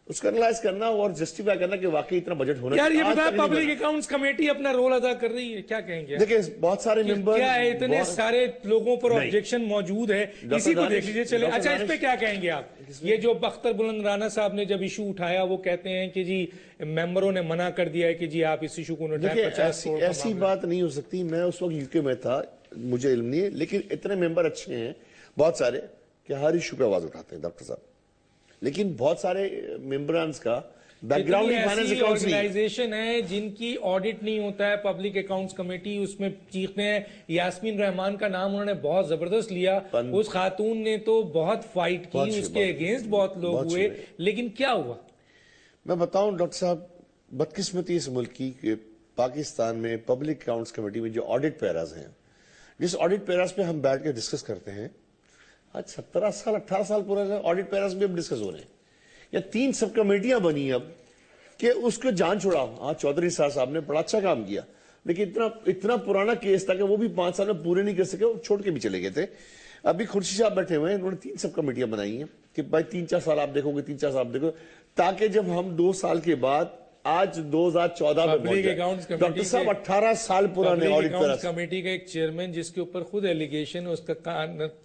اس کو انالائز کرنا اور جسٹیفائی کرنا کہ واقعی اتنا بجٹ ہونا چاہیے۔ یار یہ بتائیں پبلک اکاؤنٹس کمیٹی اپنا رول ادا کر رہی ہے، کیا کہیں گے؟ دیکھیں بہت سارے ممبر، کیا ہے اتنے سارے لوگوں پر آبجیکشن موجود ہے، اسی کو دیکھ لیجئے چلے۔ اچھا اس پہ کیا کہیں گے آپ؟ یہ جو اختر بلند رانا صاحب نے جب ایشو اٹھایا وہ کہتے ہیں کہ جی ممبروں نے منع کر دیا ہے کہ جی آپ اس ایشو کو اٹھائیں، 50 کروڑ کا ایسی بات نہیں ہو سکتی۔ میں اس وقت UK میں تھا، مجھے علم نہیں ہے، لیکن اتنے ممبر اچھے ہیں بہت سارے کہ ہر ایشو پہ آواز اٹھاتے ہیں ڈاکٹر صاحب، لیکن بہت سارے ممبرانز کا بیک گراؤنڈ فائنانس اکاؤنٹس نہیں۔ آرگنائزیشن ہے جن کی آڈٹ نہیں ہوتا ہے پبلک اکاؤنٹس کمیٹی، اس میں چیختے ہیں۔ یاسمین رحمان کا نام انہوں نے بہت زبردست لیا، اس خاتون نے تو بہت فائٹ کی، اس کے اگینسٹ بہت لوگ ہوئے، لیکن کیا ہوا؟ میں بتاؤں ڈاکٹر صاحب، بدقسمتی اس ملک کی کہ پاکستان میں پبلک اکاؤنٹس کمیٹی میں جو آڈٹ پیراز ہیں، جس آڈٹ پیراز پہ ہم بیٹھ کے ڈسکس کرتے ہیں، آج 17 سال 18 سال پورا آڈٹ پیراز بھی اب ڈسکس ہو رہے ہیں، یا 3 سب کمیٹیاں بنی اب کہ اس کو جان چھوڑا۔ ہاں چودھری صاحب نے بڑا اچھا کام کیا، لیکن اتنا پرانا کیس تھا کہ وہ بھی 5 سال میں پورے نہیں کر سکے، وہ چھوڑ کے بھی چلے گئے تھے۔ ابھی خورشید صاحب بیٹھے ہوئے ہیں، انہوں نے 3 سب کمیٹیاں بنائی ہیں کہ بھائی 3-4 سال آپ دیکھو گے، 3-4 سال آپ دیکھو، تاکہ جب ہم 2 سال کے بعد آج 2014 میں پہنچ جائے۔ ڈاکٹر صاحب 18 سال پرانے آڈٹ پیراز کمیٹی کا ایک چیئرمین جس کے اوپر خود ایلیگیشن، اس کا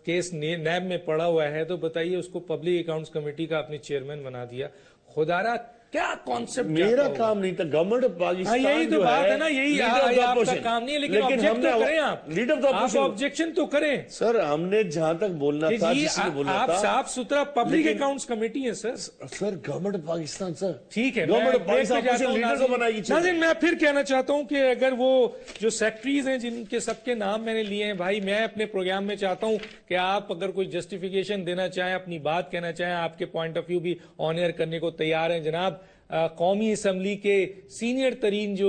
کیس نیب میں پڑا ہوا ہے، تو بتائیے اس کو پبلک اکاؤنٹس کمیٹی کا اپنی چیئرمین بنا دیا۔ خدا را کیا کانسیپٹ، میرا کام نہیں تھا، گورنمنٹ آف پاکستان یہی تو بات ہے نا، یہی آپ کا کام نہیں ہے، لیکن آبجیکٹ تو کریں آپ، لیڈر آف دا آپ آبجیکشن تو کریں سر۔ ہم نے جہاں تک بولنا تھا، جس نے بولنا آپ تھا، صاف ستھرا پبلک اکاؤنٹس کمیٹی ہے سر۔ سر گورنمنٹ آف پاکستان سر، ٹھیک ہے، گورنمنٹ آف پاکستان لیڈر کو بنائے گی۔ ناظرین میں پھر کہنا چاہتا ہوں کہ اگر وہ جو سیکٹریز ہیں جن کے سب کے نام میں نے لیے ہیں، بھائی میں اپنے پروگرام میں چاہتا ہوں کہ آپ اگر کوئی جسٹیفیکیشن دینا چاہیں، اپنی بات کہنا چاہیں، آپ کے پوائنٹ آف ویو بھی آن ایئر کرنے کو تیار ہیں۔ جناب قومی اسمبلی کے سینئر ترین جو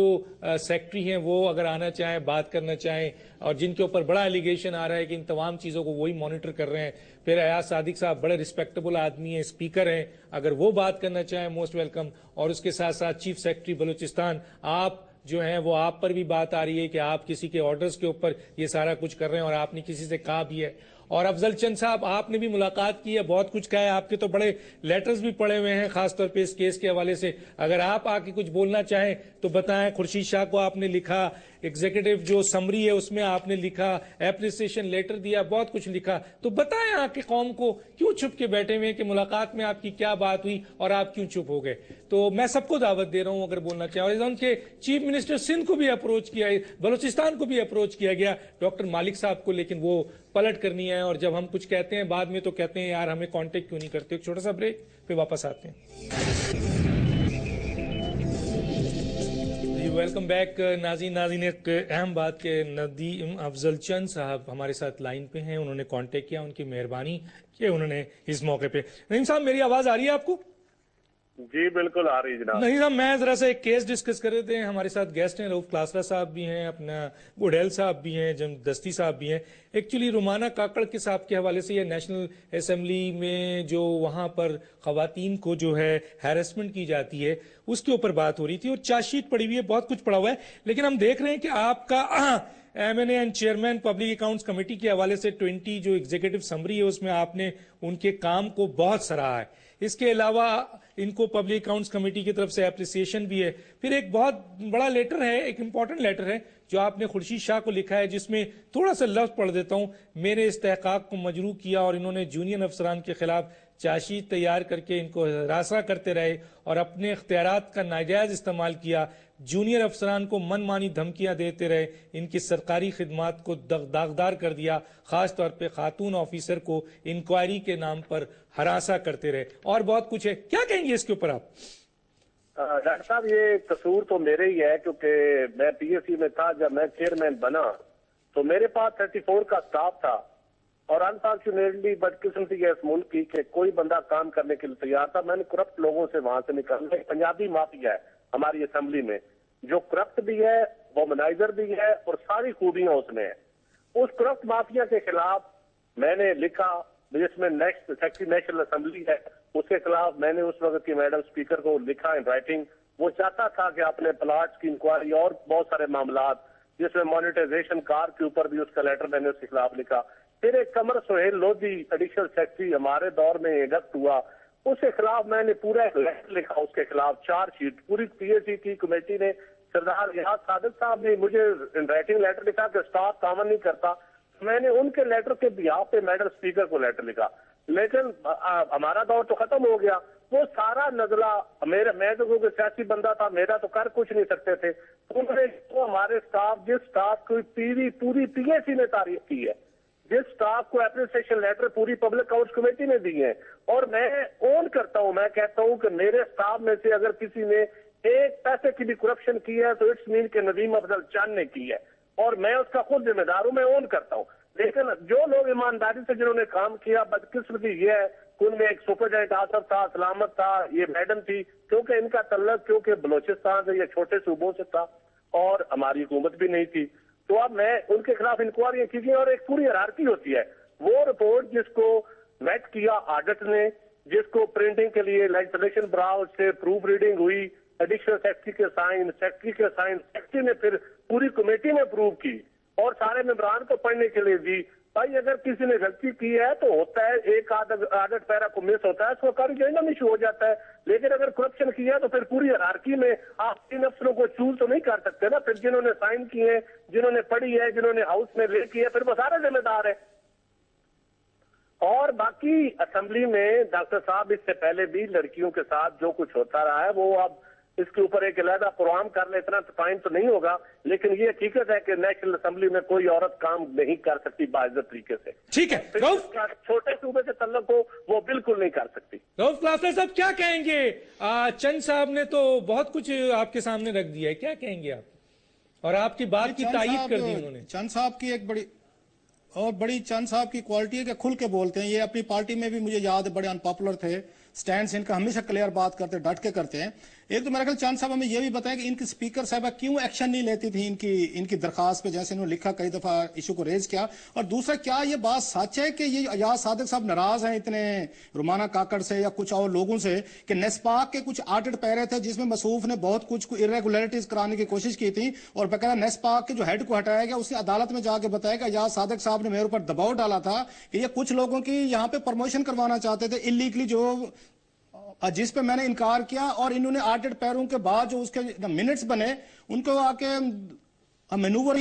سیکٹری ہیں وہ اگر آنا چاہیں، بات کرنا چاہیں، اور جن کے اوپر بڑا ایلیگیشن آ رہا ہے کہ ان تمام چیزوں کو وہی مانیٹر کر رہے ہیں، پھر ایاز صادق صاحب بڑے ریسپیکٹیبل آدمی ہیں، اسپیکر ہیں، اگر وہ بات کرنا چاہیں موسٹ ویلکم۔ اور اس کے ساتھ ساتھ چیف سیکرٹری بلوچستان آپ جو ہیں وہ آپ پر بھی بات آ رہی ہے کہ آپ کسی کے آرڈرز کے اوپر یہ سارا کچھ کر رہے ہیں، اور آپ نے کسی سے کہا بھی ہے۔ اور افضل چند صاحب آپ نے بھی ملاقات کی ہے، بہت کچھ کہا ہے، آپ کے تو بڑے لیٹرز بھی پڑے ہوئے ہیں خاص طور پہ اس کیس کے حوالے سے، اگر آپ آ کے کچھ بولنا چاہیں تو بتائیں۔ خورشید شاہ کو آپ نے لکھا، ایگزیکٹو جو سمری ہے اس میں آپ نے لکھا، اپریسیشن لیٹر دیا، بہت کچھ لکھا، تو بتائیں آ کے قوم کو کیوں چھپ کے بیٹھے ہوئے ہیں کہ ملاقات میں آپ کی کیا بات ہوئی اور آپ کیوں چپ ہو گئے۔ تو میں سب کو دعوت دے رہا ہوں اگر بولنا چاہیں، اور ان کے چیف منسٹر سندھ کو بھی اپروچ کیا، بلوچستان کو بھی اپروچ کیا گیا، ڈاکٹر مالک صاحب کو، لیکن وہ پلٹ کرنی ہے، اور جب ہم کچھ کہتے ہیں بعد میں تو کہتے ہیں یار ہمیں کانٹیکٹ کیوں نہیں کرتے۔ ایک چھوٹا سا بریک پھر واپس آتے ہیں۔ ویلکم بیک ناظرین، ایک اہم بات کہ ندیم افضل چند صاحب ہمارے ساتھ لائن پہ ہیں، انہوں نے کانٹیکٹ کیا، ان کی مہربانی کہ انہوں نے اس موقع پہ۔ ندیم صاحب میری آواز آ رہی ہے آپ کو؟ جی بالکل آ رہی جناب۔ نہیں صاحب میں ذرا سا ایک کیس ڈسکس کر رہے تھے، ہمارے ساتھ گیسٹ ہیں، رؤف کلاسرا صاحب بھی ہیں، اپنا بوڑھیل صاحب بھی ہیں، دستی صاحب بھی ہیں۔ ایکچولی رومانہ کاکڑ کے صاحب کے حوالے سے یہ نیشنل اسمبلی میں جو وہاں پر خواتین کو جو ہے ہیرسمنٹ کی جاتی ہے اس کے اوپر بات ہو رہی تھی، اور چارج شیٹ پڑی ہوئی ہے، بہت کچھ پڑا ہوا ہے، لیکن ہم دیکھ رہے ہیں کہ آپ کا M N A and chairman Public Accounts Committee کے حوالے سے 20 جو ایگزیکٹو سمری ہے اس میں آپ نے ان کے کام کو بہت سراہا ہے۔ اس کے علاوہ ان کو پبلک اکاؤنٹس کمیٹی کی طرف سے اپریسیشن بھی ہے۔ پھر ایک بہت بڑا لیٹر ہے، ایک امپورٹنٹ لیٹر ہے جو آپ نے خورشید شاہ کو لکھا ہے، جس میں تھوڑا سا لفظ پڑھ دیتا ہوں۔ میرے استحقاق کو مجروح کیا اور انہوں نے جونین افسران کے خلاف چارج شیٹ تیار کر کے ان کو ہراساں کرتے رہے اور اپنے اختیارات کا ناجائز استعمال کیا۔ جونیئر افسران کو من مانی دھمکیاں دیتے رہے، ان کی سرکاری خدمات کو داغدار کر دیا، خاص طور پہ خاتون آفیسر کو انکوائری کے نام پر ہراساں کرتے رہے، اور بہت کچھ ہے. کیا کہیں گے اس کے اوپر آپ؟ ڈاکٹر صاحب یہ قصور تو میرے ہی ہے، کیونکہ میں پی ایس سی میں تھا جب میں چیئرمین بنا تو میرے پاس 34 کا سٹاف تھا، اور انفارچونیٹلی بدقسمتی ہے اس ملک کی کہ کوئی بندہ کام کرنے کے لیے تیار تھا. میں نے کرپٹ لوگوں سے وہاں سے نکالنا. ایک پنجابی مافیا ہے ہماری اسمبلی میں جو کرپٹ بھی ہے، وومنائزر بھی ہے، اور ساری خوبیاں اس میں ہیں. اس کرپٹ مافیا کے خلاف میں نے لکھا، جس میں نیکسٹ سیکرٹری نیشنل اسمبلی ہے، اس کے خلاف میں نے اس وقت کی میڈم اسپیکر کو لکھا ان رائٹنگ. وہ چاہتا تھا کہ اپنے پلاٹس کی انکوائری اور بہت سارے معاملات، جس میں مانیٹائزیشن کار کے اوپر بھی اس کا لیٹر میں نے اس کے خلاف لکھا. پھر ایک قمر سہیل لودھی ایڈیشنل سیکرٹری ہمارے دور میں الیکٹ ہوا، اس کے خلاف میں نے پورا ایک لیٹر لکھا، اس کے خلاف چارج شیٹ. پوری پی ایس سی کی کمیٹی نے، سردار ریاض صادق صاحب نے مجھے رائٹنگ لیٹر لکھا کہ اسٹاف تعاون نہیں کرتا. میں نے ان کے لیٹر کے بیہاف پہ میڈم اسپیکر کو لیٹر لکھا. لیکن ہمارا دور تو ختم ہو گیا. وہ سارا نزلہ میں تو کیونکہ سیاسی بندہ تھا، میرا تو کر کچھ نہیں سکتے تھے. انہوں نے ہمارے اسٹاف، جس اسٹاف کو پوری پی ایس سی نے تعریف کی ہے، جس اسٹاف کو اپریسیشن لیٹر پوری پبلک اکاؤنٹس کمیٹی نے دی ہیں، اور میں اون کرتا ہوں، میں کہتا ہوں کہ میرے اسٹاف میں سے اگر کسی نے ایک پیسے کی بھی کرپشن کی ہے تو اٹس مین کہ ندیم افضل چاند نے کی ہے، اور میں اس کا خود ذمہ دار ہوں، میں اون کرتا ہوں. لیکن جو لوگ ایمانداری سے جنہوں نے کام کیا، بدقسمتی یہ ہے کہ ان میں ایک سپرڈینٹ آصف تھا، سلامت تھا، یہ میڈم تھی، کیونکہ ان کا تعلق کیونکہ بلوچستان سے یا چھوٹے صوبوں سے تھا اور ہماری حکومت بھی نہیں تھی. تو اب میں ان کے خلاف انکوائریاں کی گئی، اور ایک پوری ہیرارکی ہوتی ہے. وہ رپورٹ جس کو ویٹ کیا آڈٹ نے، جس کو پرنٹنگ کے لیے لیجسلیشن براؤ سے پروف ریڈنگ ہوئی، ایڈیشنل سیکرٹری کے سائن، سیکرٹری کے سائن، سیکرٹری نے پھر پوری کمیٹی نے اپروو کی اور سارے ممبران کو پڑھنے کے لیے دی. بھائی اگر کسی نے غلطی کی ہے تو ہوتا ہے، ایک آڈٹ پیرا کو مس ہوتا ہے، اس کو کاری ایشو ہو جاتا ہے. لیکن اگر کرپشن کی ہے تو پھر پوری ہیرارکی میں آپ 3 افسروں کو چوز تو نہیں کر سکتے نا. پھر جنہوں نے سائن کیے ہیں، جنہوں نے پڑھی ہے، جنہوں نے ہاؤس میں لے کی ہے، پھر وہ سارے ذمہ دار ہیں. اور باقی اسمبلی میں ڈاکٹر صاحب اس سے پہلے بھی لڑکیوں کے ساتھ جو کچھ ہوتا رہا ہے، وہ اب اس کے اوپر ایک علیحدہ پروگرام کر لیں، اتنا ٹائم تو نہیں ہوگا. لیکن یہ حقیقت ہے کہ نیشنل اسمبلی میں کوئی عورت کام نہیں کر سکتی باعزت طریقے سے. ٹھیک ہے، چھوٹے صوبے سے تعلق ہو وہ بالکل نہیں کر سکتی. رؤف کلاسر صاحب کیا کہیں گے؟ چند صاحب نے تو بہت کچھ آپ کے سامنے رکھ دیا ہے، کیا کہیں گے آپ؟ اور آپ کی بات کی تائید کر دی انہوں نے. چند صاحب کی ایک بڑی چند صاحب کی کوالٹی ہے کہ کھل کے بولتے ہیں. یہ اپنی پارٹی میں بھی مجھے یاد ہے بڑے انپاپولر تھے، سٹینڈز ان کا ہمیشہ کلیئر بات کرتے، ڈٹ کے کرتے ہیں. ایک تو میرا خیال چند صاحب ہمیں یہ بھی بتائیں کہ ان کی اسپیکر صاحبہ کیوں ایکشن نہیں لیتی تھی ان کی درخواست پہ، جیسے انہوں نے لکھا کئی دفعہ ایشو کو ریز کیا. اور دوسرا، کیا یہ بات سچ ہے کہ یہ ایاز صادق صاحب ناراض ہیں اتنے رومانہ کاکڑ سے یا کچھ اور لوگوں سے کہ نیسپاک کے کچھ آڈٹ پیرے تھے جس میں مصروف نے بہت کچھ irregularities کرانے کی کوشش کی تھی، اور باقاعدہ نیسپاک کے جو ہیڈ کو ہٹایا گیا، اس نے عدالت میں جا کے بتایا کہ ایاز صادق صاحب نے میرے اوپر دباؤ ڈالا تھا کہ یہ کچھ لوگوں کی یہاں پہ پروموشن کروانا چاہتے تھے اللیگلی، جس پہ میں نے انکار کیا. اور انہوں نے آڈٹ پیروں کے بعد جو اس کے منٹس بنے ان کو آ کے مینوور